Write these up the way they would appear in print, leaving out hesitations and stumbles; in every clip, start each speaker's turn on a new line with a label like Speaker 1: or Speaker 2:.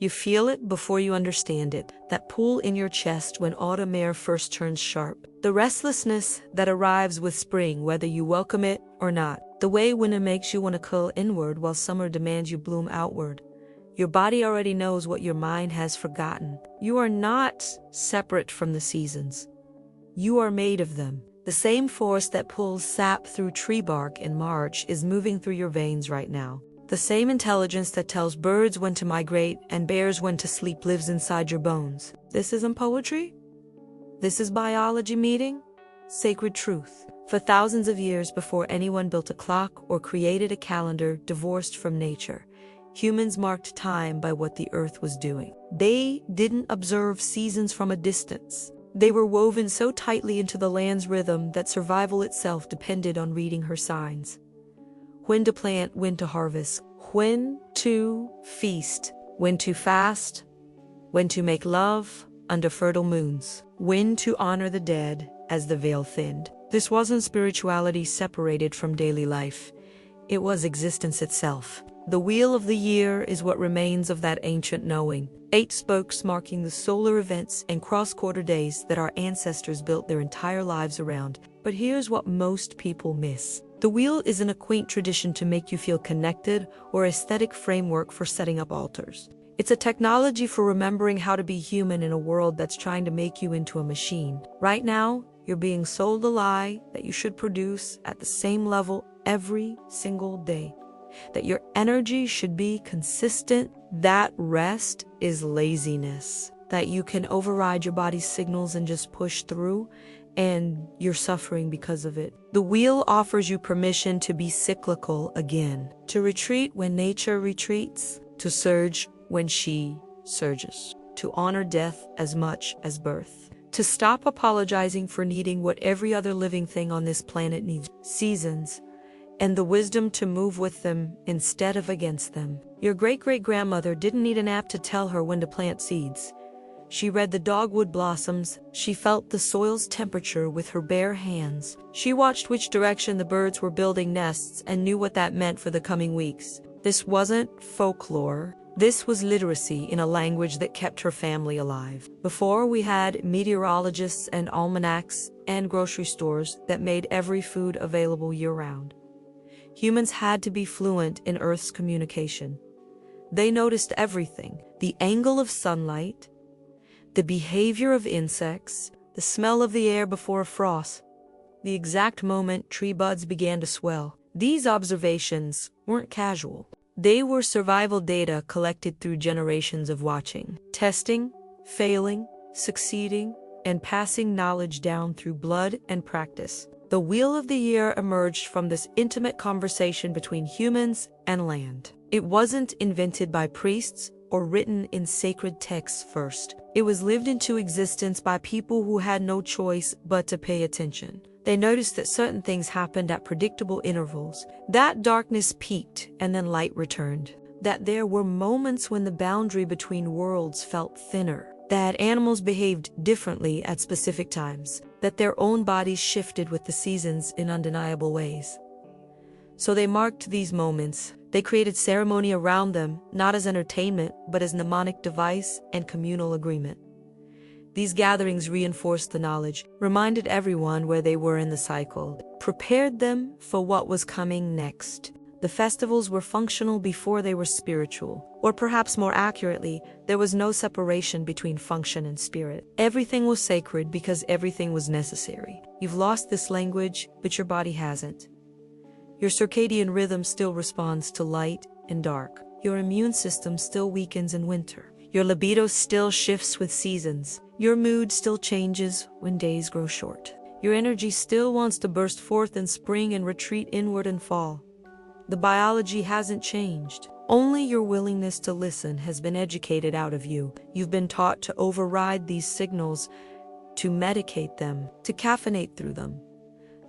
Speaker 1: You feel it before you understand it, that pull in your chest when autumn air first turns sharp. The restlessness that arrives with spring, whether you welcome it or not. The way winter makes you want to curl inward while summer demands you bloom outward. Your body already knows what your mind has forgotten. You are not separate from the seasons. You are made of them. The same force that pulls sap through tree bark in March is moving through your veins right now. The same intelligence that tells birds when to migrate and bears when to sleep lives inside your bones. This isn't poetry. This is biology meeting sacred truth. For thousands of years before anyone built a clock or created a calendar divorced from nature, humans marked time by what the earth was doing. They didn't observe seasons from a distance. They were woven so tightly into the land's rhythm that survival itself depended on reading her signs. When to plant, when to harvest, when to feast, when to fast, when to make love under fertile moons, when to honor the dead as the veil thinned. This wasn't spirituality separated from daily life. It was existence itself. The wheel of the year is what remains of that ancient knowing. 8 spokes marking the solar events and cross-quarter days that our ancestors built their entire lives around. But here's what most people miss. The wheel isn't a quaint tradition to make you feel connected or aesthetic framework for setting up altars. It's a technology for remembering how to be human in a world that's trying to make you into a machine. Right now, you're being sold a lie that you should produce at the same level every single day. That your energy should be consistent. That rest is laziness. That you can override your body's signals and just push through, and you're suffering because of it. The wheel offers you permission to be cyclical again. To retreat when nature retreats. To surge when she surges. To honor death as much as birth. To stop apologizing for needing what every other living thing on this planet needs. Seasons. And the wisdom to move with them instead of against them. Your great-great-grandmother didn't need an app to tell her when to plant seeds. She read the dogwood blossoms. She felt the soil's temperature with her bare hands. She watched which direction the birds were building nests and knew what that meant for the coming weeks. This wasn't folklore. This was literacy in a language that kept her family alive. Before, we had meteorologists and almanacs and grocery stores that made every food available year-round. Humans had to be fluent in Earth's communication. They noticed everything: the angle of sunlight, the behavior of insects, the smell of the air before a frost, the exact moment tree buds began to swell. These observations weren't casual. They were survival data collected through generations of watching, testing, failing, succeeding, and passing knowledge down through blood and practice. The wheel of the year emerged from this intimate conversation between humans and land. It wasn't invented by priests or written in sacred texts first. It was lived into existence by people who had no choice but to pay attention. They noticed that certain things happened at predictable intervals, that darkness peaked and then light returned, that there were moments when the boundary between worlds felt thinner, that animals behaved differently at specific times, that their own bodies shifted with the seasons in undeniable ways. So they marked these moments. They created ceremony around them, not as entertainment, but as mnemonic device and communal agreement. These gatherings reinforced the knowledge, reminded everyone where they were in the cycle, prepared them for what was coming next. The festivals were functional before they were spiritual. Or perhaps more accurately, there was no separation between function and spirit. Everything was sacred because everything was necessary. You've lost this language, but your body hasn't. Your circadian rhythm still responds to light and dark. Your immune system still weakens in winter. Your libido still shifts with seasons. Your mood still changes when days grow short. Your energy still wants to burst forth in spring and retreat inward in fall. The biology hasn't changed. Only your willingness to listen has been educated out of you. You've been taught to override these signals, to medicate them, to caffeinate through them,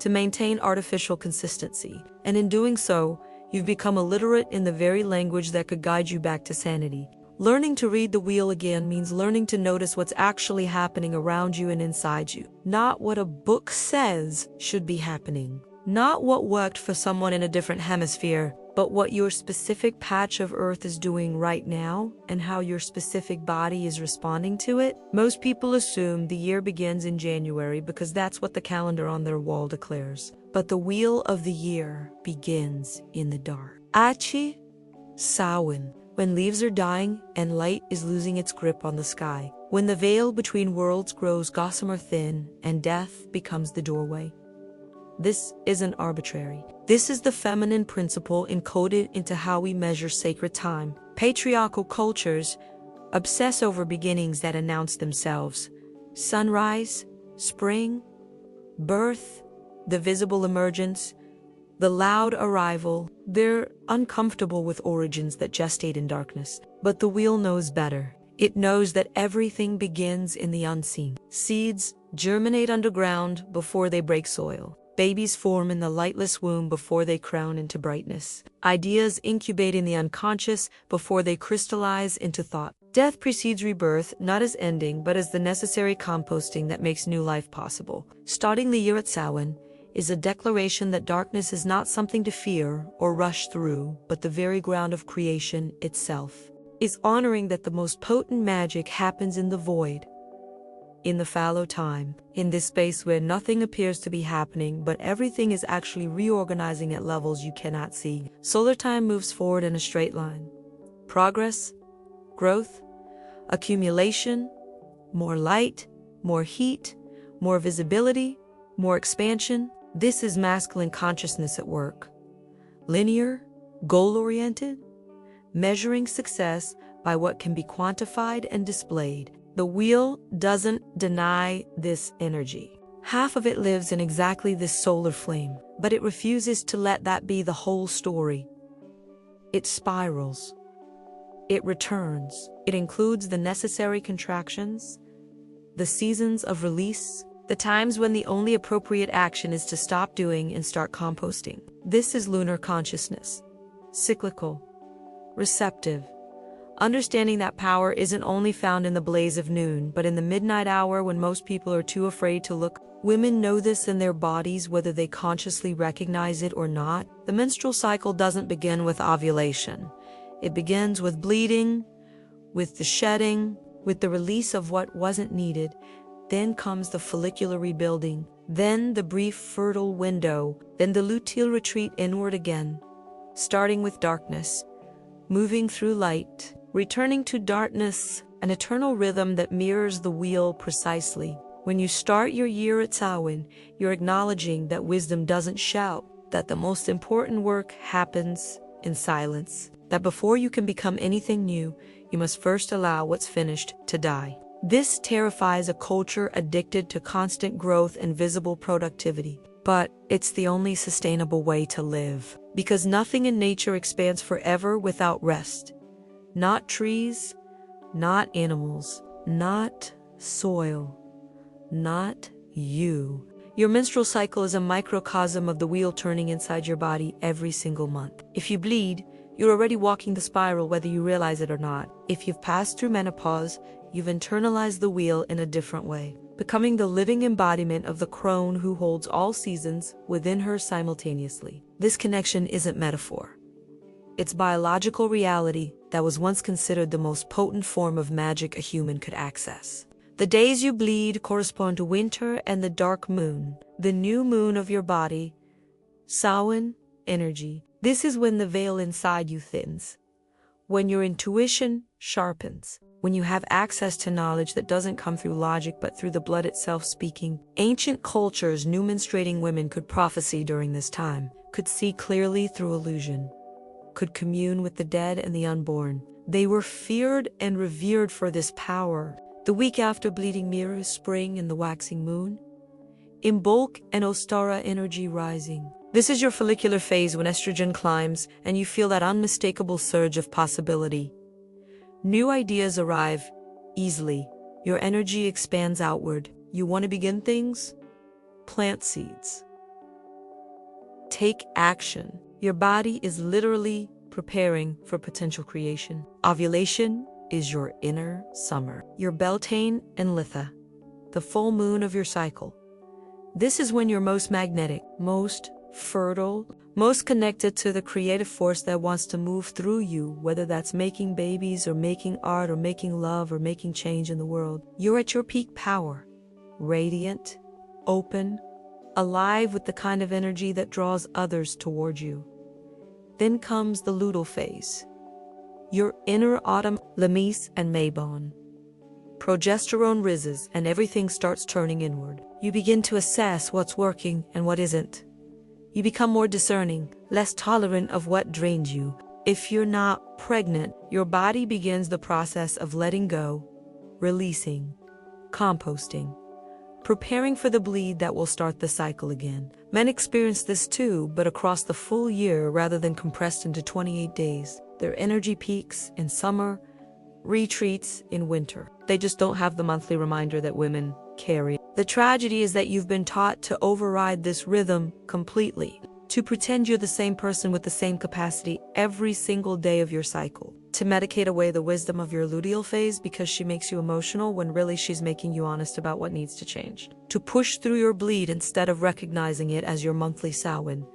Speaker 1: to maintain artificial consistency. And in doing so, you've become illiterate in the very language that could guide you back to sanity. Learning to read the wheel again means learning to notice what's actually happening around you and inside you. Not what a book says should be happening. Not what worked for someone in a different hemisphere, but what your specific patch of earth is doing right now and how your specific body is responding to it. Most people assume the year begins in January because that's what the calendar on their wall declares. But the wheel of the year begins in the dark. Achi, Samhain, when leaves are dying and light is losing its grip on the sky. When the veil between worlds grows gossamer thin and death becomes the doorway. This isn't arbitrary. This is the feminine principle encoded into how we measure sacred time. Patriarchal cultures obsess over beginnings that announce themselves. Sunrise, spring, birth, the visible emergence, the loud arrival. They're uncomfortable with origins that gestate in darkness. But the wheel knows better. It knows that everything begins in the unseen. Seeds germinate underground before they break soil. Babies form in the lightless womb before they crown into brightness. Ideas incubate in the unconscious before they crystallize into thought. Death precedes rebirth, not as ending, but as the necessary composting that makes new life possible. Starting the year at Samhain is a declaration that darkness is not something to fear or rush through, but the very ground of creation itself. Is honoring that the most potent magic happens in the void, in the fallow time, in this space where nothing appears to be happening, but everything is actually reorganizing at levels you cannot see. Solar time moves forward in a straight line. Progress, growth, accumulation, more light, more heat, more visibility, more expansion. This is masculine consciousness at work. Linear, goal-oriented, measuring success by what can be quantified and displayed. The wheel doesn't deny this energy. Half of it lives in exactly this solar flame, but it refuses to let that be the whole story. It spirals. It returns. It includes the necessary contractions, the seasons of release, the times when the only appropriate action is to stop doing and start composting. This is lunar consciousness. Cyclical, receptive, understanding that power isn't only found in the blaze of noon, but in the midnight hour when most people are too afraid to look. Women know this in their bodies, whether they consciously recognize it or not. The menstrual cycle doesn't begin with ovulation. It begins with bleeding, with the shedding, with the release of what wasn't needed. Then comes the follicular rebuilding, then the brief fertile window, then the luteal retreat inward again, starting with darkness, moving through light, returning to darkness, an eternal rhythm that mirrors the wheel precisely. When you start your year at Samhain, you're acknowledging that wisdom doesn't shout, that the most important work happens in silence, that before you can become anything new, you must first allow what's finished to die. This terrifies a culture addicted to constant growth and visible productivity. But it's the only sustainable way to live, because nothing in nature expands forever without rest. Not trees, not animals, not soil, not you. Your menstrual cycle is a microcosm of the wheel turning inside your body every single month. If you bleed, you're already walking the spiral whether you realize it or not. If you've passed through menopause, you've internalized the wheel in a different way, becoming the living embodiment of the crone who holds all seasons within her simultaneously. This connection isn't metaphor. It's biological reality that was once considered the most potent form of magic a human could access. The days you bleed correspond to winter and the dark moon, the new moon of your body, Samhain energy. This is when the veil inside you thins, when your intuition sharpens, when you have access to knowledge that doesn't come through logic but through the blood itself speaking. Ancient cultures knew menstruating women could prophesy during this time, could see clearly through illusion, could commune with the dead and the unborn. They were feared and revered for this power. The week after bleeding mirrors spring and the waxing moon, Imbolc and Ostara energy rising. This is your follicular phase when estrogen climbs and you feel that unmistakable surge of possibility. New ideas arrive easily. Your energy expands outward. You want to begin things? Plant seeds. Take action. Your body is literally preparing for potential creation. Ovulation is your inner summer. Your Beltane and Litha, the full moon of your cycle. This is when you're most magnetic, most fertile, most connected to the creative force that wants to move through you, whether that's making babies or making art or making love or making change in the world. You're at your peak power, radiant, open, alive with the kind of energy that draws others toward you. Then comes the luteal phase. Your inner autumn, Lamis and Mabon. Progesterone rises and everything starts turning inward. You begin to assess what's working and what isn't. You become more discerning, less tolerant of what drains you. If you're not pregnant, your body begins the process of letting go, releasing, composting, preparing for the bleed that will start the cycle again. Men experience this too, but across the full year rather than compressed into 28 days. Their energy peaks in summer, retreats in winter. They just don't have the monthly reminder that women carry. The tragedy is that you've been taught to override this rhythm completely, to pretend you're the same person with the same capacity every single day of your cycle, to medicate away the wisdom of your luteal phase because she makes you emotional when really she's making you honest about what needs to change, to push through your bleed instead of recognizing it as your monthly Samhain.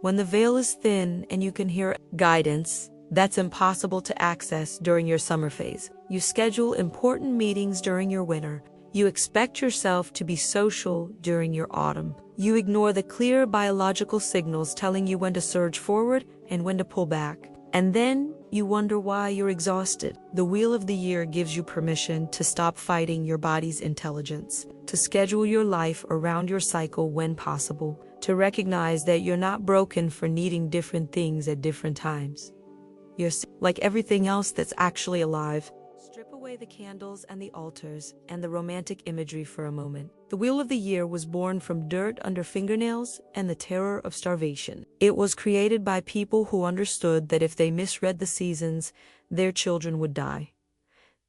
Speaker 1: When the veil is thin and you can hear guidance, that's impossible to access during your summer phase. You schedule important meetings during your winter. You expect yourself to be social during your autumn. You ignore the clear biological signals telling you when to surge forward and when to pull back. And then you wonder why you're exhausted. The wheel of the year gives you permission to stop fighting your body's intelligence, to schedule your life around your cycle when possible, to recognize that you're not broken for needing different things at different times. You're like everything else that's actually alive. Strip away the candles and the altars and the romantic imagery for a moment. The wheel of the year was born from dirt under fingernails and the terror of starvation. It was created by people who understood that if they misread the seasons, their children would die.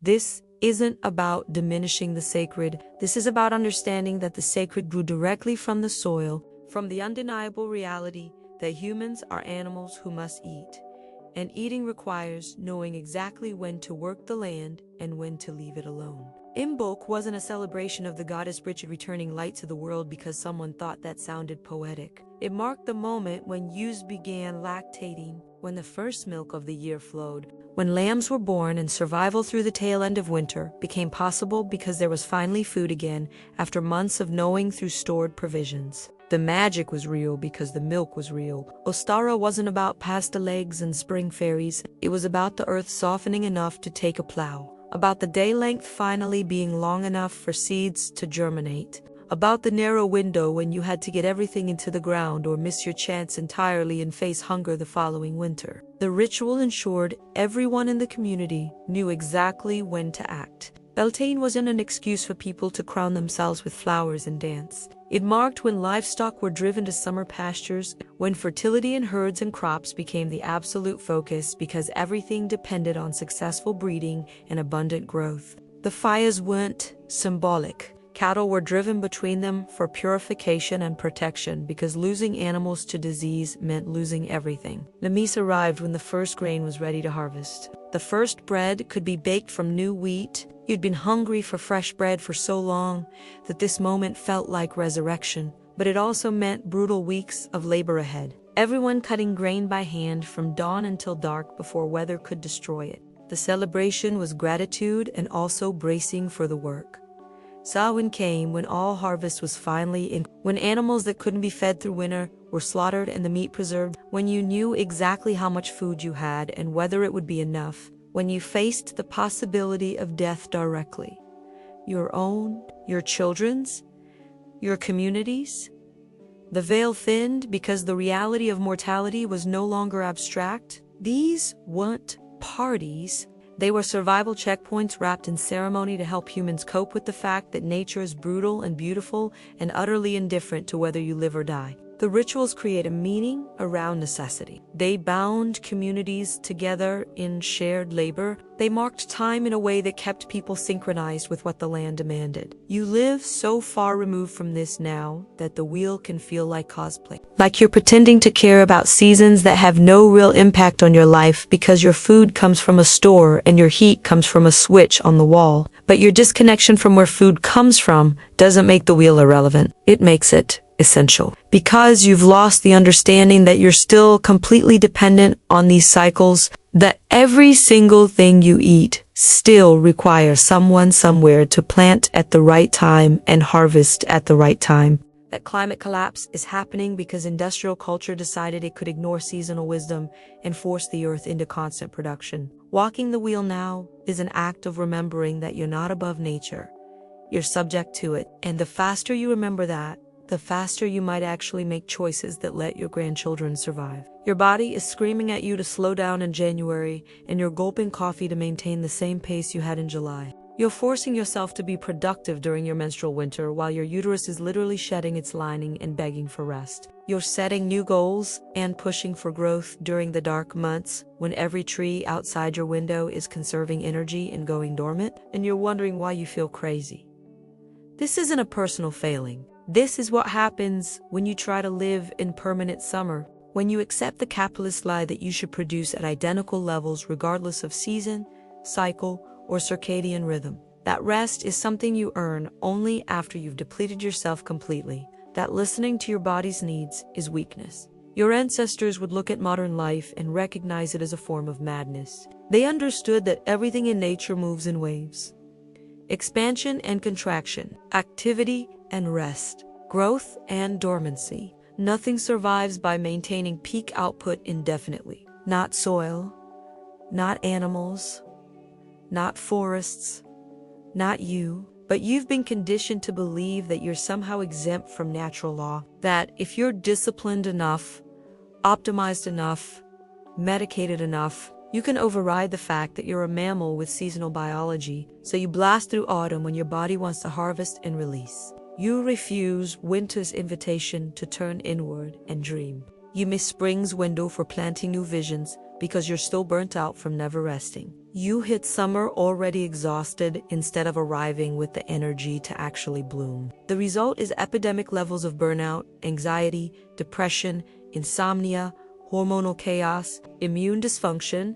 Speaker 1: This isn't about diminishing the sacred. This is about understanding that the sacred grew directly from the soil, from the undeniable reality that humans are animals who must eat. And eating requires knowing exactly when to work the land and when to leave it alone. Imbolc wasn't a celebration of the goddess Bridget returning light to the world because someone thought that sounded poetic. It marked the moment when ewes began lactating, when the first milk of the year flowed, when lambs were born and survival through the tail end of winter became possible because there was finally food again after months of knowing through stored provisions. The magic was real because the milk was real. Ostara wasn't about pasta legs and spring fairies. It was about the earth softening enough to take a plow, about the day length finally being long enough for seeds to germinate, about the narrow window when you had to get everything into the ground or miss your chance entirely and face hunger the following winter. The ritual ensured everyone in the community knew exactly when to act. Beltane wasn't an excuse for people to crown themselves with flowers and dance. It marked when livestock were driven to summer pastures, when fertility in herds and crops became the absolute focus because everything depended on successful breeding and abundant growth. The fires weren't symbolic. Cattle were driven between them for purification and protection because losing animals to disease meant losing everything. Lamis arrived when the first grain was ready to harvest. The first bread could be baked from new wheat. You'd been hungry for fresh bread for so long that this moment felt like resurrection, but it also meant brutal weeks of labor ahead. Everyone cutting grain by hand from dawn until dark before weather could destroy it. The celebration was gratitude and also bracing for the work. Samhain came when all harvest was finally in, when animals that couldn't be fed through winter were slaughtered and the meat preserved, when you knew exactly how much food you had and whether it would be enough, when you faced the possibility of death directly. Your own, your children's, your community's. The veil thinned because the reality of mortality was no longer abstract. These weren't parties. They were survival checkpoints wrapped in ceremony to help humans cope with the fact that nature is brutal and beautiful and utterly indifferent to whether you live or die. The rituals create a meaning around necessity. They bound communities together in shared labor. They marked time in a way that kept people synchronized with what the land demanded. You live so far removed from this now that the wheel can feel like cosplay. Like you're pretending to care about seasons that have no real impact on your life because your food comes from a store and your heat comes from a switch on the wall. But your disconnection from where food comes from doesn't make the wheel irrelevant. It makes it essential. Because you've lost the understanding that you're still completely dependent on these cycles, that every single thing you eat still requires someone somewhere to plant at the right time and harvest at the right time. That climate collapse is happening because industrial culture decided it could ignore seasonal wisdom and force the earth into constant production. Walking the wheel now is an act of remembering that you're not above nature. You're subject to it. And the faster you remember that, the faster you might actually make choices that let your grandchildren survive. Your body is screaming at you to slow down in January, and you're gulping coffee to maintain the same pace you had in July. You're forcing yourself to be productive during your menstrual winter while your uterus is literally shedding its lining and begging for rest. You're setting new goals and pushing for growth during the dark months when every tree outside your window is conserving energy and going dormant, and you're wondering why you feel crazy. This isn't a personal failing. This is what happens when you try to live in permanent summer, when you accept the capitalist lie that you should produce at identical levels regardless of season, cycle, or circadian rhythm. That rest is something you earn only after you've depleted yourself completely. That listening to your body's needs is weakness. Your ancestors would look at modern life and recognize it as a form of madness. They understood that everything in nature moves in waves. Expansion and contraction, activity and rest, growth and dormancy. Nothing survives by maintaining peak output indefinitely. Not soil, not animals, not forests, not you, but you've been conditioned to believe that you're somehow exempt from natural law, that if you're disciplined enough, optimized enough, medicated enough, you can override the fact that you're a mammal with seasonal biology, so you blast through autumn when your body wants to harvest and release. You refuse winter's invitation to turn inward and dream. You miss spring's window for planting new visions because you're still burnt out from never resting. You hit summer already exhausted instead of arriving with the energy to actually bloom. The result is epidemic levels of burnout, anxiety, depression, insomnia, hormonal chaos, immune dysfunction,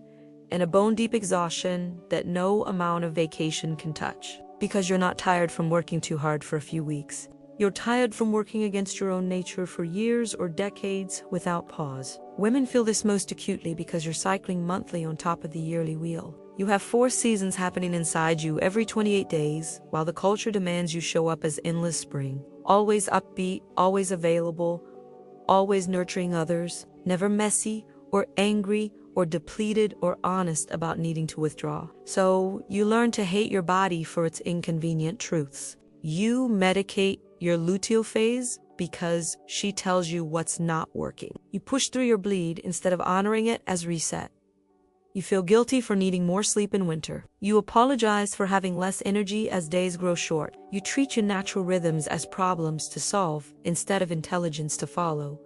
Speaker 1: and a bone-deep exhaustion that no amount of vacation can touch. Because you're not tired from working too hard for a few weeks. You're tired from working against your own nature for years or decades without pause. Women feel this most acutely because you're cycling monthly on top of the yearly wheel. You have 4 seasons happening inside you every 28 days, while the culture demands you show up as endless spring. Always upbeat, always available, always nurturing others, never messy or angry or depleted or honest about needing to withdraw. So you learn to hate your body for its inconvenient truths. You medicate your luteal phase because she tells you what's not working. You push through your bleed instead of honoring it as reset. You feel guilty for needing more sleep in winter. You apologize for having less energy as days grow short. You treat your natural rhythms as problems to solve instead of intelligence to follow.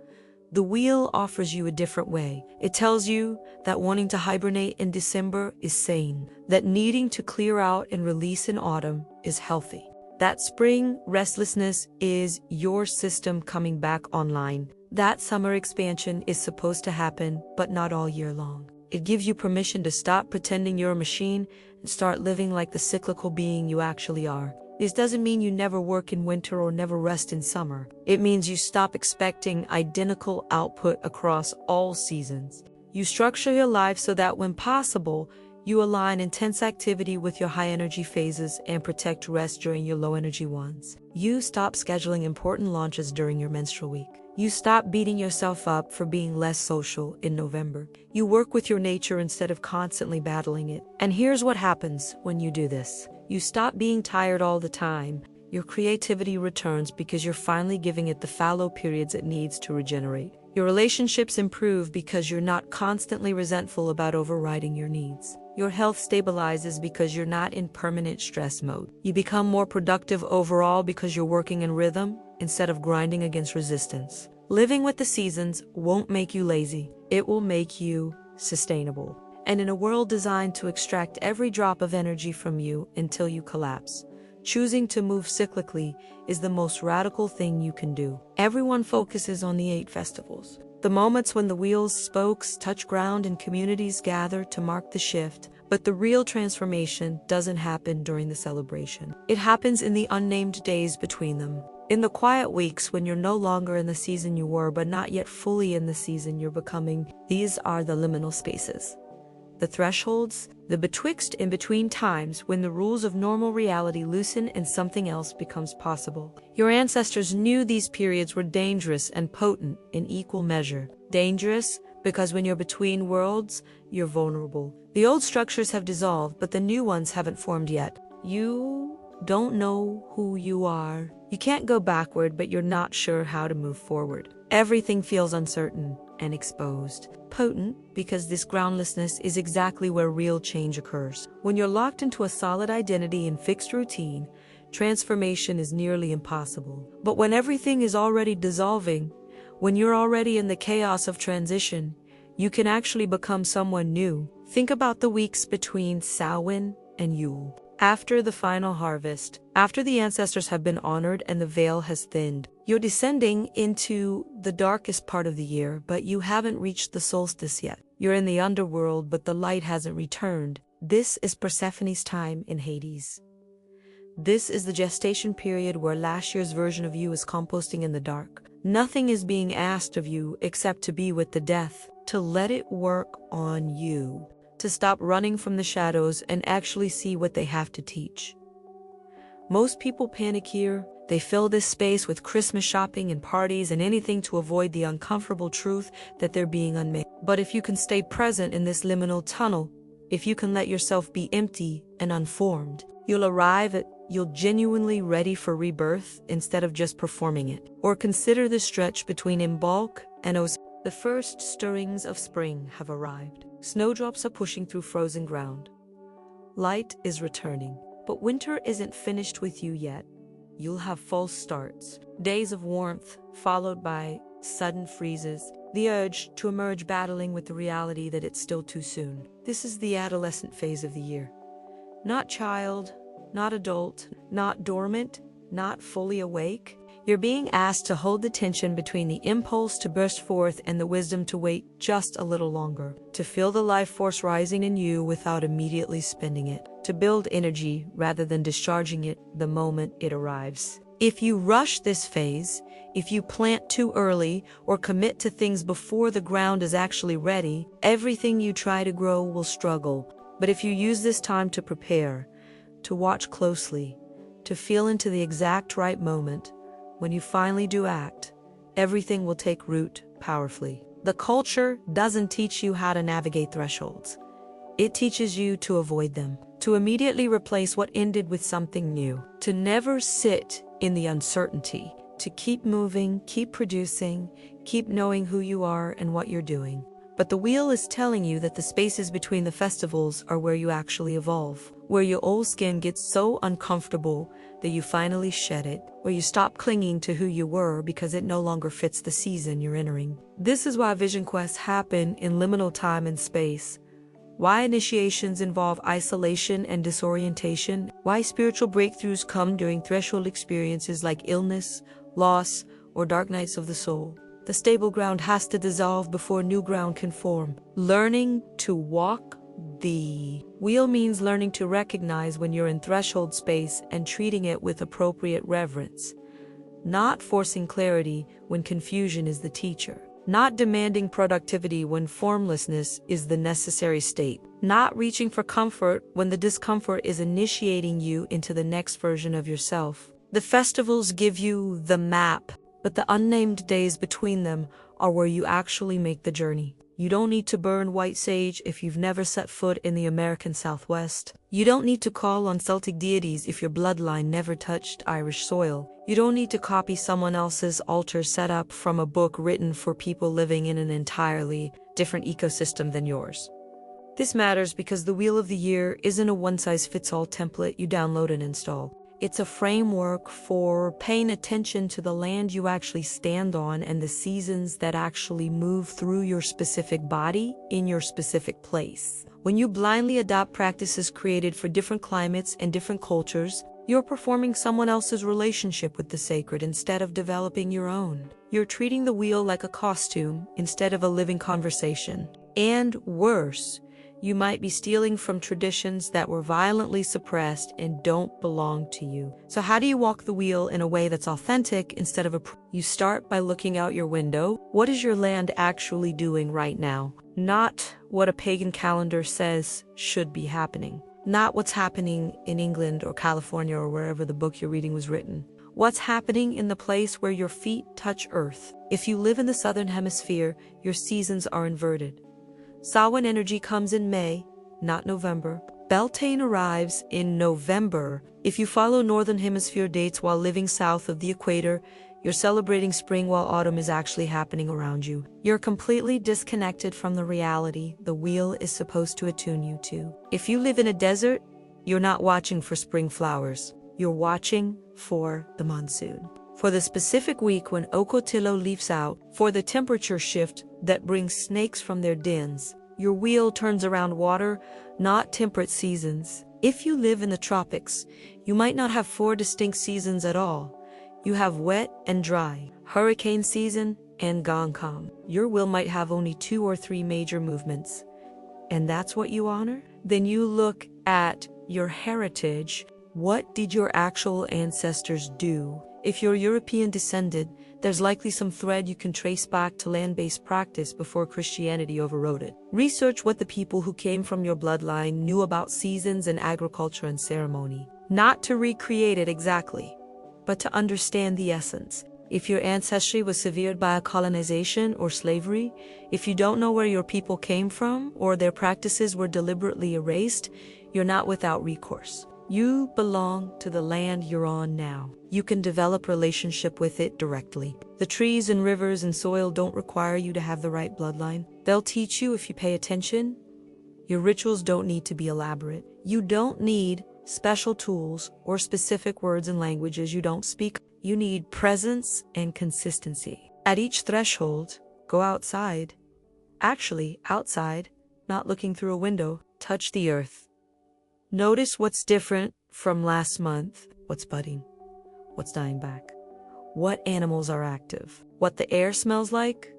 Speaker 1: The wheel offers you a different way. It tells you that wanting to hibernate in December is sane, that needing to clear out and release in autumn is healthy. That spring restlessness is your system coming back online. That summer expansion is supposed to happen, but not all year long. It gives you permission to stop pretending you're a machine and start living like the cyclical being you actually are. This doesn't mean you never work in winter or never rest in summer. It means you stop expecting identical output across all seasons. You structure your life so that when possible, you align intense activity with your high-energy phases and protect rest during your low-energy ones. You stop scheduling important launches during your menstrual week. You stop beating yourself up for being less social in November. You work with your nature instead of constantly battling it. And here's what happens when you do this. You stop being tired all the time. Your creativity returns because you're finally giving it the fallow periods it needs to regenerate. Your relationships improve because you're not constantly resentful about overriding your needs. Your health stabilizes because you're not in permanent stress mode. You become more productive overall because you're working in rhythm instead of grinding against resistance. Living with the seasons won't make you lazy. It will make you sustainable. And in a world designed to extract every drop of energy from you until you collapse, choosing to move cyclically is the most radical thing you can do. Everyone focuses on the 8 festivals. The moments when the wheel's spokes touch ground and communities gather to mark the shift, but the real transformation doesn't happen during the celebration. It happens in the unnamed days between them. In the quiet weeks when you're no longer in the season you were, but not yet fully in the season you're becoming, these are the liminal spaces. The thresholds, the betwixt in between times when the rules of normal reality loosen and something else becomes possible. Your ancestors knew these periods were dangerous and potent in equal measure. Dangerous because when you're between worlds, you're vulnerable. The old structures have dissolved, but the new ones haven't formed yet. You don't know who you are. You can't go backward, but you're not sure how to move forward. Everything feels uncertain and exposed. Potent because this groundlessness is exactly where real change occurs. When you're locked into a solid identity and fixed routine, transformation is nearly impossible. But when everything is already dissolving, when you're already in the chaos of transition, you can actually become someone new. Think about the weeks between Samhain and Yule. After the final harvest, after the ancestors have been honored and the veil has thinned, you're descending into the darkest part of the year, but you haven't reached the solstice yet. You're in the underworld, but the light hasn't returned. This is Persephone's time in Hades. This is the gestation period where last year's version of you is composting in the dark. Nothing is being asked of you except to be with the death, to let it work on you, to stop running from the shadows and actually see what they have to teach. Most people panic here. They fill this space with Christmas shopping and parties and anything to avoid the uncomfortable truth that they're being unmade. But if you can stay present in this liminal tunnel, if you can let yourself be empty and unformed, you'll arrive at you'll genuinely ready for rebirth instead of just performing it. Or consider the stretch between Imbolc and Os. The first stirrings of spring have arrived. Snowdrops are pushing through frozen ground. Light is returning, but winter isn't finished with you yet. You'll have false starts, days of warmth followed by sudden freezes, the urge to emerge battling with the reality that it's still too soon. This is the adolescent phase of the year. Not child, not adult, not dormant, not fully awake. You're being asked to hold the tension between the impulse to burst forth and the wisdom to wait just a little longer, to feel the life force rising in you without immediately spending it, to build energy rather than discharging it the moment it arrives. If you rush this phase, if you plant too early or commit to things before the ground is actually ready, everything you try to grow will struggle. But if you use this time to prepare, to watch closely, to feel into the exact right moment, when you finally do act, everything will take root powerfully. The culture doesn't teach you how to navigate thresholds. It teaches you to avoid them, to immediately replace what ended with something new, to never sit in the uncertainty, to keep moving, keep producing, keep knowing who you are and what you're doing. But the wheel is telling you that the spaces between the festivals are where you actually evolve, where your old skin gets so uncomfortable that you finally shed it, where you stop clinging to who you were because it no longer fits the season you're entering. This is why vision quests happen in liminal time and space, why initiations involve isolation and disorientation, why spiritual breakthroughs come during threshold experiences like illness, loss, or dark nights of the soul. The stable ground has to dissolve before new ground can form. Learning to walk the wheel means learning to recognize when you're in threshold space and treating it with appropriate reverence. Not forcing clarity when confusion is the teacher. Not demanding productivity when formlessness is the necessary state. Not reaching for comfort when the discomfort is initiating you into the next version of yourself. The festivals give you the map, but the unnamed days between them are where you actually make the journey. You don't need to burn white sage if you've never set foot in the American Southwest. You don't need to call on Celtic deities if your bloodline never touched Irish soil. You don't need to copy someone else's altar setup from a book written for people living in an entirely different ecosystem than yours. This matters because the Wheel of the Year isn't a one-size-fits-all template you download and install. It's a framework for paying attention to the land you actually stand on and the seasons that actually move through your specific body in your specific place. When you blindly adopt practices created for different climates and different cultures, you're performing someone else's relationship with the sacred instead of developing your own. You're treating the wheel like a costume instead of a living conversation. And worse, You might be stealing from traditions that were violently suppressed and don't belong to you. So how do you walk the wheel in a way that's authentic instead of You start by looking out your window. What is your land actually doing right now? Not what a pagan calendar says should be happening. Not what's happening in England or California or wherever the book you're reading was written. What's happening in the place where your feet touch earth? If you live in the southern hemisphere, your seasons are inverted. Samhain energy comes in May, not November. Beltane arrives in November. If you follow northern hemisphere dates while living south of the equator, you're celebrating spring while autumn is actually happening around you. You're completely disconnected from the reality the wheel is supposed to attune you to. If you live in a desert, you're not watching for spring flowers. You're watching for the monsoon. For the specific week when Ocotillo leaves out, for the temperature shift that brings snakes from their dens, your wheel turns around water, not temperate seasons. If you live in the tropics, you might not have 4 distinct seasons at all. You have wet and dry, hurricane season, and gongkam. Your wheel might have only 2 or 3 major movements. And that's what you honor? Then you look at your heritage. What did your actual ancestors do? If you're European descended, there's likely some thread you can trace back to land-based practice before Christianity overrode it. Research what the people who came from your bloodline knew about seasons and agriculture and ceremony. Not to recreate it exactly, but to understand the essence. If your ancestry was severed by a colonization or slavery, if you don't know where your people came from or their practices were deliberately erased, you're not without recourse. You belong to the land you're on now. You can develop relationship with it directly. The trees and rivers and soil don't require you to have the right bloodline. They'll teach you if you pay attention. Your rituals don't need to be elaborate. You don't need special tools or specific words and languages you don't speak. You need presence and consistency. At each threshold, go outside. Actually, outside, not looking through a window. Touch the earth. Notice what's different from last month. What's budding? What's dying back? What animals are active? What the air smells like?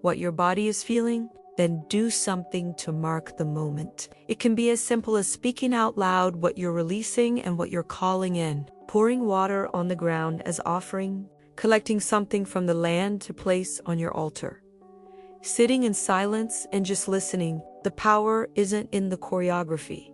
Speaker 1: What your body is feeling? Then do something to mark the moment. It can be as simple as speaking out loud what you're releasing and what you're calling in. Pouring water on the ground as offering. Collecting something from the land to place on your altar. Sitting in silence and just listening. The power isn't in the choreography.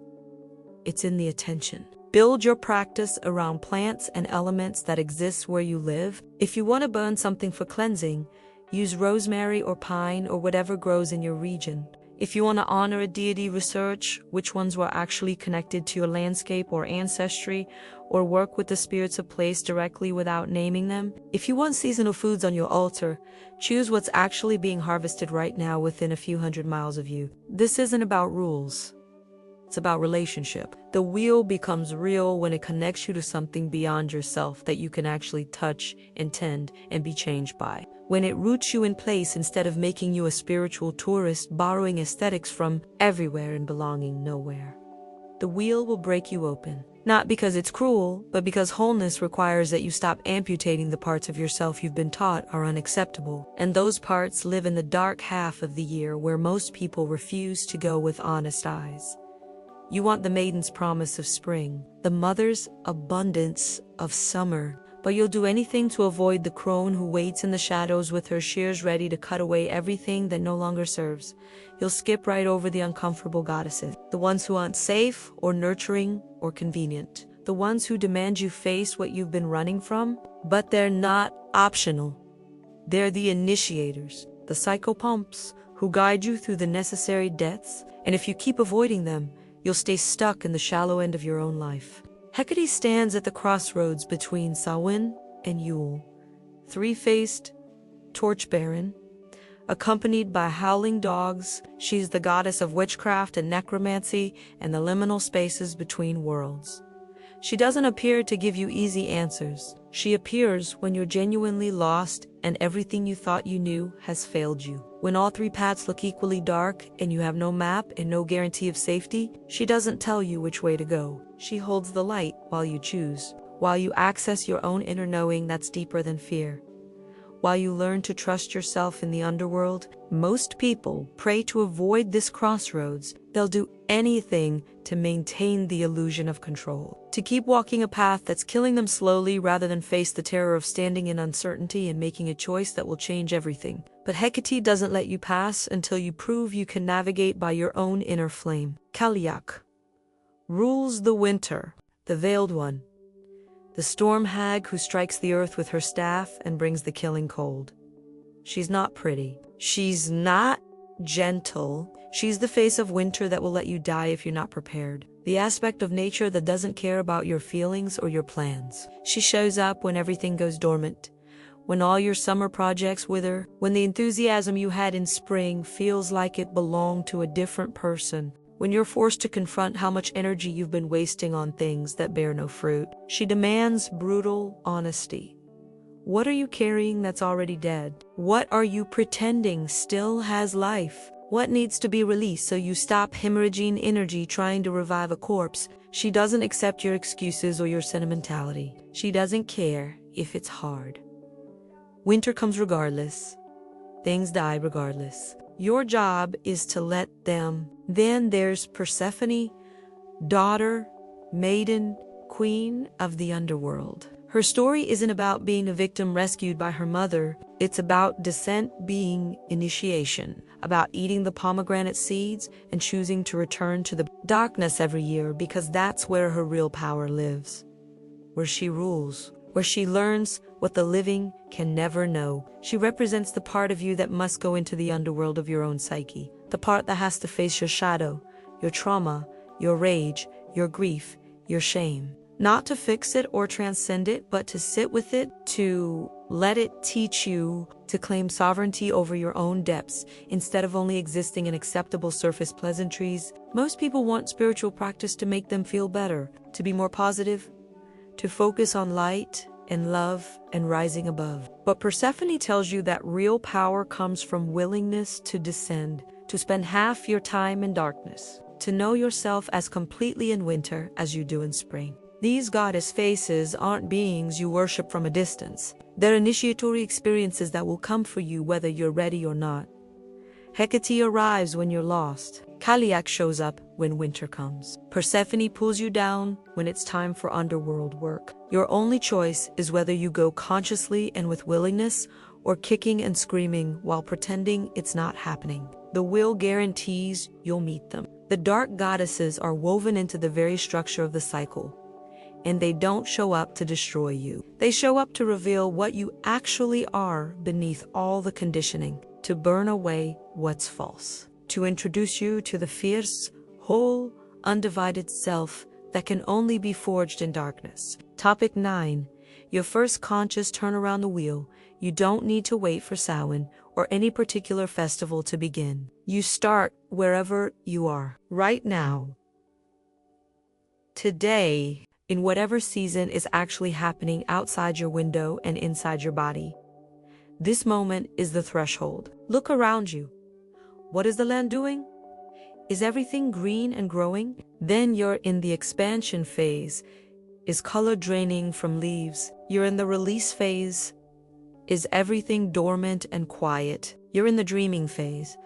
Speaker 1: It's in the attention. Build your practice around plants and elements that exist where you live. If you want to burn something for cleansing, use rosemary or pine or whatever grows in your region. If you want to honor a deity, research which ones were actually connected to your landscape or ancestry, or work with the spirits of place directly without naming them. If you want seasonal foods on your altar, choose what's actually being harvested right now within a few hundred miles of you. This isn't about rules. It's about relationship. The wheel becomes real when it connects you to something beyond yourself that you can actually touch and tend and be changed by. When it roots you in place instead of making you a spiritual tourist borrowing aesthetics from everywhere and belonging nowhere. The wheel will break you open. Not because it's cruel, but because wholeness requires that you stop amputating the parts of yourself you've been taught are unacceptable. And those parts live in the dark half of the year where most people refuse to go with honest eyes. You want the maiden's promise of spring, the mother's abundance of summer, but you'll do anything to avoid the crone who waits in the shadows with her shears ready to cut away everything that no longer serves. You'll skip right over the uncomfortable goddesses, the ones who aren't safe or nurturing or convenient, the ones who demand you face what you've been running from, but they're not optional. They're the initiators, the psychopomps who guide you through the necessary depths, and if you keep avoiding them, you'll stay stuck in the shallow end of your own life. Hecate stands at the crossroads between Samhain and Yule, three-faced, torch-bearing. Accompanied by howling dogs, she's the goddess of witchcraft and necromancy and the liminal spaces between worlds. She doesn't appear to give you easy answers. She appears when you're genuinely lost and everything you thought you knew has failed you. When all 3 paths look equally dark and you have no map and no guarantee of safety, she doesn't tell you which way to go. She holds the light while you choose, while you access your own inner knowing that's deeper than fear. while you learn to trust yourself in the underworld. Most people pray to avoid this crossroads. They'll do anything to maintain the illusion of control, to keep walking a path that's killing them slowly rather than face the terror of standing in uncertainty and making a choice that will change everything. But Hecate doesn't let you pass until you prove you can navigate by your own inner flame. Cailleach rules the winter, the veiled one, the storm hag who strikes the earth with her staff and brings the killing cold. She's not pretty. She's not gentle. She's the face of winter that will let you die if you're not prepared. The aspect of nature that doesn't care about your feelings or your plans. She shows up when everything goes dormant, when all your summer projects wither, when the enthusiasm you had in spring feels like it belonged to a different person, when you're forced to confront how much energy you've been wasting on things that bear no fruit. She demands brutal honesty. What are you carrying that's already dead? What are you pretending still has life? What needs to be released so you stop hemorrhaging energy trying to revive a corpse? She doesn't accept your excuses or your sentimentality. She doesn't care if it's hard. Winter comes regardless. Things die regardless. Your job is to let them. Then there's Persephone, daughter, maiden, queen of the underworld. Her story isn't about being a victim rescued by her mother. It's about descent being initiation, about eating the pomegranate seeds and choosing to return to the darkness every year because that's where her real power lives, where she rules, where she learns what the living can never know. She represents the part of you that must go into the underworld of your own psyche, the part that has to face your shadow, your trauma, your rage, your grief, your shame. Not to fix it or transcend it, but to sit with it, to let it teach you to claim sovereignty over your own depths instead of only existing in acceptable surface pleasantries. Most people want spiritual practice to make them feel better, to be more positive, to focus on light and love and rising above. But Persephone tells you that real power comes from willingness to descend, to spend half your time in darkness, to know yourself as completely in winter as you do in spring. These goddess faces aren't beings you worship from a distance. They're initiatory experiences that will come for you whether you're ready or not. Hecate arrives when you're lost. Cailleach shows up when winter comes. Persephone pulls you down when it's time for underworld work. Your only choice is whether you go consciously and with willingness or kicking and screaming while pretending it's not happening. The will guarantees you'll meet them. The dark goddesses are woven into the very structure of the cycle. And they don't show up to destroy you. They show up to reveal what you actually are beneath all the conditioning, to burn away what's false, to introduce you to the fierce, whole, undivided self that can only be forged in darkness. Topic 9. Your first conscious turn around the wheel. You don't need to wait for Samhain or any particular festival to begin. You start wherever you are, right now. Today, in whatever season is actually happening outside your window and inside your body. This moment is the threshold. Look around you. What is the land doing? Is everything green and growing? Then you're in the expansion phase. Is color draining from leaves? You're in the release phase. Is everything dormant and quiet? You're in the dreaming phase.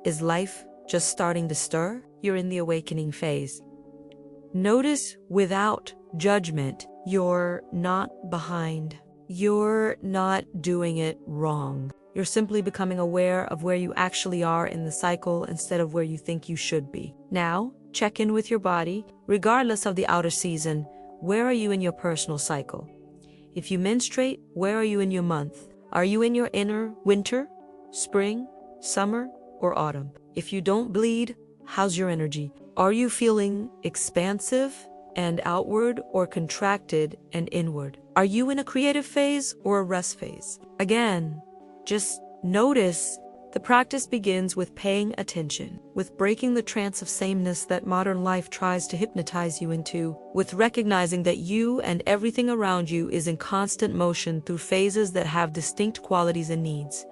Speaker 1: Is life just starting to stir? You're in the awakening phase. Notice without judgment, you're not behind. You're not doing it wrong. You're simply becoming aware of where you actually are in the cycle instead of where you think you should be. Now, check in with your body. Regardless of the outer season, where are you in your personal cycle? If you menstruate, where are you in your month? Are you in your inner winter, spring, summer, or autumn? If you don't bleed, how's your energy? Are you feeling expansive and outward or contracted and inward? Are you in a creative phase or a rest phase? Again, just notice. The practice begins with paying attention, with breaking the trance of sameness that modern life tries to hypnotize you into, with recognizing that you and everything around you is in constant motion through phases that have distinct qualities and needs.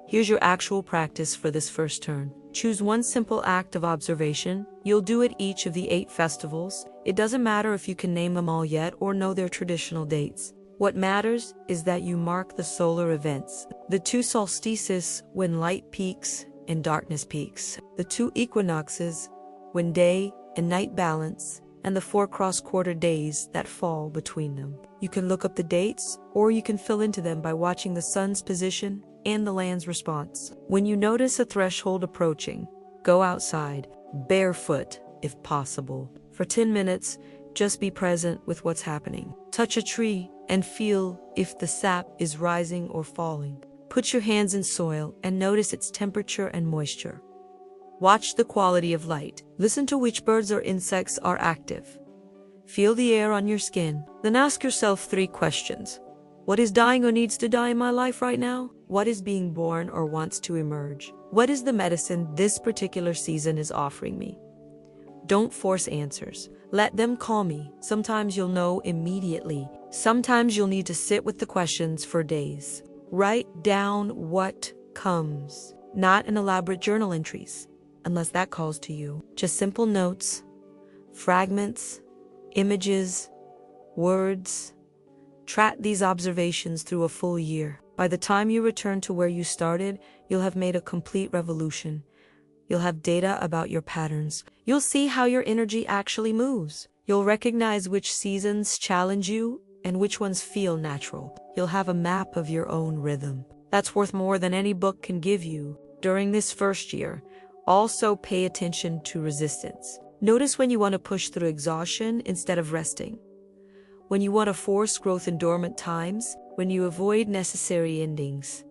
Speaker 1: Here's your actual practice for this first turn. Choose one simple act of observation. You'll do it each of the 8 festivals. It doesn't matter if you can name them all yet or know their traditional dates. What matters is that you mark the solar events, the two solstices when light peaks and darkness peaks, the two equinoxes when day and night balance, and the 4 cross-quarter days that fall between them. You can look up the dates, or you can fill into them by watching the sun's position and the land's response. When you notice a threshold approaching, go outside, barefoot if possible. For 10 minutes, just be present with what's happening. Touch a tree and feel if the sap is rising or falling. Put your hands in soil and notice its temperature and moisture. Watch the quality of light. Listen to which birds or insects are active. Feel the air on your skin. Then ask yourself 3 questions. What is dying or needs to die in my life right now? What is being born or wants to emerge? What is the medicine this particular season is offering me? Don't force answers. Let them call me. Sometimes you'll know immediately. Sometimes you'll need to sit with the questions for days. Write down what comes, not in elaborate journal entries, unless that calls to you. Just simple notes, fragments, images, words. Track these observations through a full year. By the time you return to where you started, you'll have made a complete revolution. You'll have data about your patterns. You'll see how your energy actually moves. You'll recognize which seasons challenge you and which ones feel natural. You'll have a map of your own rhythm. That's worth more than any book can give you. During this first year, also pay attention to resistance. Notice when you want to push through exhaustion instead of resting. When you want to force growth in dormant times, when you avoid necessary endings.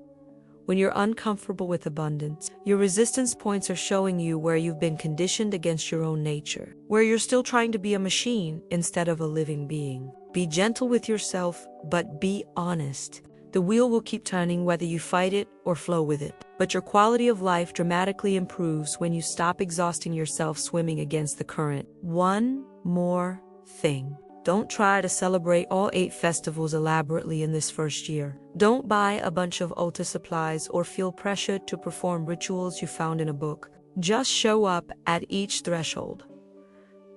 Speaker 1: When you're uncomfortable with abundance, your resistance points are showing you where you've been conditioned against your own nature, where you're still trying to be a machine instead of a living being. Be gentle with yourself, but be honest. The wheel will keep turning whether you fight it or flow with it. But your quality of life dramatically improves when you stop exhausting yourself swimming against the current. One more thing. Don't try to celebrate all 8 festivals elaborately in this first year. Don't buy a bunch of Ulta supplies or feel pressured to perform rituals you found in a book. Just show up at each threshold.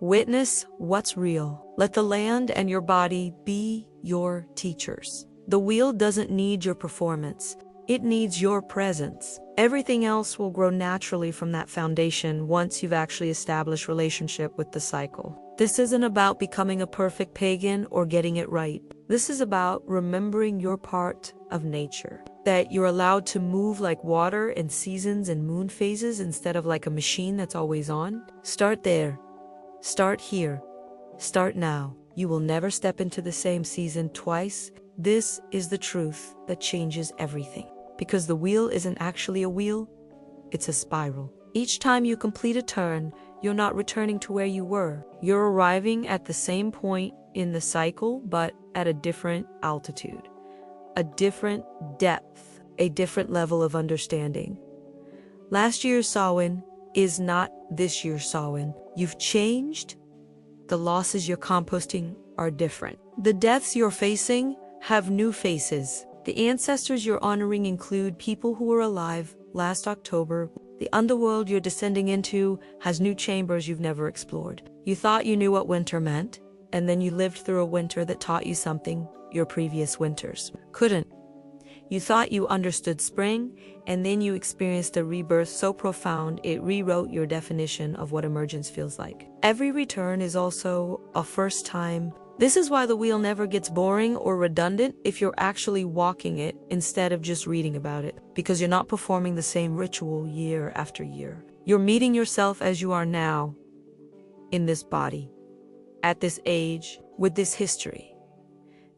Speaker 1: Witness what's real. Let the land and your body be your teachers. The wheel doesn't need your performance. It needs your presence. Everything else will grow naturally from that foundation once you've actually established relationship with the cycle. This isn't about becoming a perfect pagan or getting it right. This is about remembering your part of nature. That you're allowed to move like water in seasons and moon phases instead of like a machine that's always on. Start there. Start here. Start now. You will never step into the same season twice. This is the truth that changes everything. Because the wheel isn't actually a wheel, it's a spiral. Each time you complete a turn, you're not returning to where you were. You're arriving at the same point in the cycle, but at a different altitude, a different depth, a different level of understanding. Last year's Samhain is not this year's Samhain. You've changed. The losses you're composting are different. The deaths you're facing have new faces. The ancestors you're honoring include people who were alive last October. The underworld you're descending into has new chambers you've never explored. You thought you knew what winter meant, and then you lived through a winter that taught you something your previous winters couldn't. You thought you understood spring, and then you experienced a rebirth so profound it rewrote your definition of what emergence feels like. Every return is also a first time. This is why the wheel never gets boring or redundant if you're actually walking it instead of just reading about it, because you're not performing the same ritual year after year. You're meeting yourself as you are now, in this body, at this age, with this history.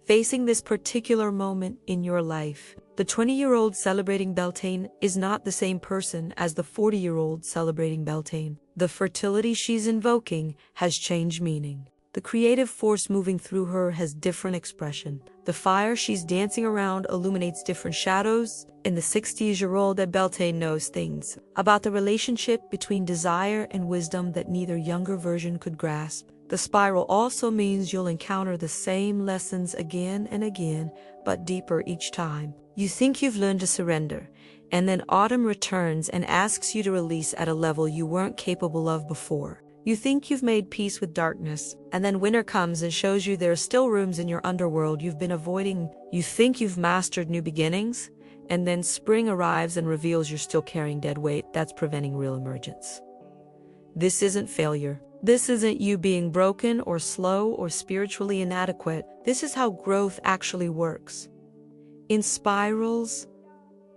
Speaker 1: Facing this particular moment in your life, the 20-year-old celebrating Beltane is not the same person as the 40-year-old celebrating Beltane. The fertility she's invoking has changed meaning. The creative force moving through her has different expression. The fire she's dancing around illuminates different shadows, and the 60-year-old at Beltane knows things about the relationship between desire and wisdom that neither younger version could grasp. The spiral also means you'll encounter the same lessons again and again, but deeper each time. You think you've learned to surrender, and then autumn returns and asks you to release at a level you weren't capable of before. You think you've made peace with darkness, and then winter comes and shows you there are still rooms in your underworld you've been avoiding. You think you've mastered new beginnings, and then spring arrives and reveals you're still carrying dead weight that's preventing real emergence. This isn't failure. This isn't you being broken or slow or spiritually inadequate. This is how growth actually works. In spirals,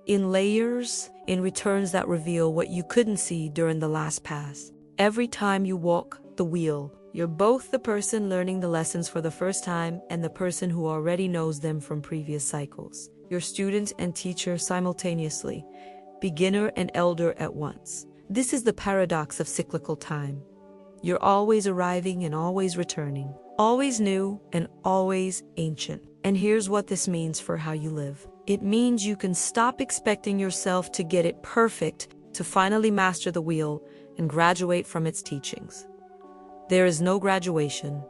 Speaker 1: in layers, in returns that reveal what you couldn't see during the last pass. Every time you walk the wheel, you're both the person learning the lessons for the first time and the person who already knows them from previous cycles. You're student and teacher simultaneously, beginner and elder at once. This is the paradox of cyclical time. You're always arriving and always returning, always new and always ancient. And here's what this means for how you live. It means you can stop expecting yourself to get it perfect to finally master the wheel and graduate from its teachings. There is no graduation.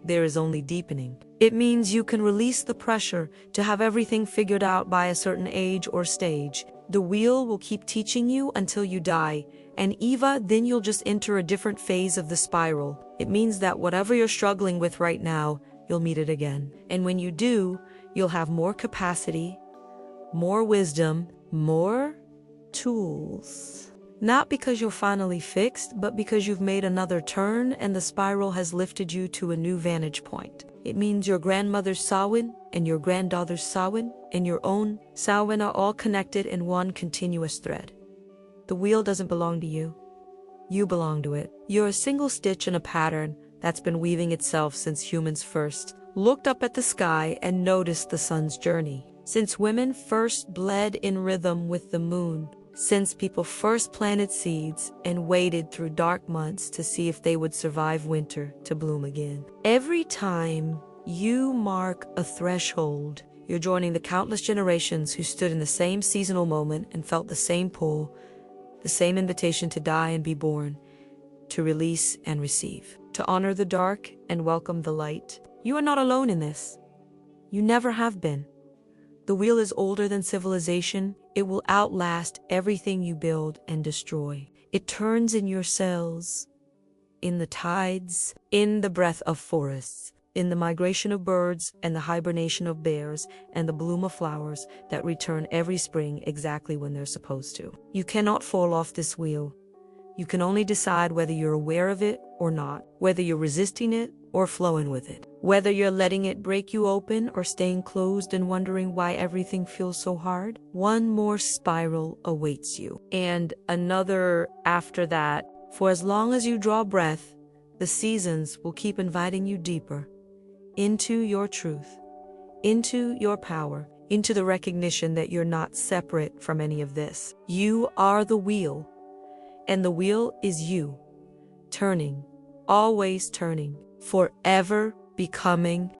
Speaker 1: There is only deepening. It means you can release the pressure to have everything figured out by a certain age or stage. The wheel will keep teaching you until you die, and then you'll just enter a different phase of the spiral. It means that whatever you're struggling with right now, you'll meet it again. And when you do, you'll have more capacity, more wisdom, more tools. Not because you're finally fixed, but because you've made another turn and the spiral has lifted you to a new vantage point. It means your grandmother's Samhain and your granddaughter's Samhain and your own Samhain are all connected in one continuous thread. The wheel doesn't belong to you. You belong to it. You're a single stitch in a pattern that's been weaving itself since humans first looked up at the sky and noticed the sun's journey. Since women first bled in rhythm with the moon. Since people first planted seeds and waited through dark months to see if they would survive winter to bloom again. Every time you mark a threshold, you're joining the countless generations who stood in the same seasonal moment and felt the same pull, the same invitation to die and be born, to release and receive, to honor the dark and welcome the light. You are not alone in this. You never have been. The wheel is older than civilization. It will outlast everything you build and destroy. It turns in your cells, in the tides, in the breath of forests, in the migration of birds and the hibernation of bears and the bloom of flowers that return every spring exactly when they're supposed to. You cannot fall off this wheel. You can only decide whether you're aware of it or not, whether you're resisting it or flowing with it, whether you're letting it break you open or staying closed and wondering why everything feels so hard. One more spiral awaits you, and another after that. For as long as you draw breath, the seasons will keep inviting you deeper into your truth, into your power, into the recognition that you're not separate from any of this. You are the wheel, and the wheel is you, turning, always turning, forever becoming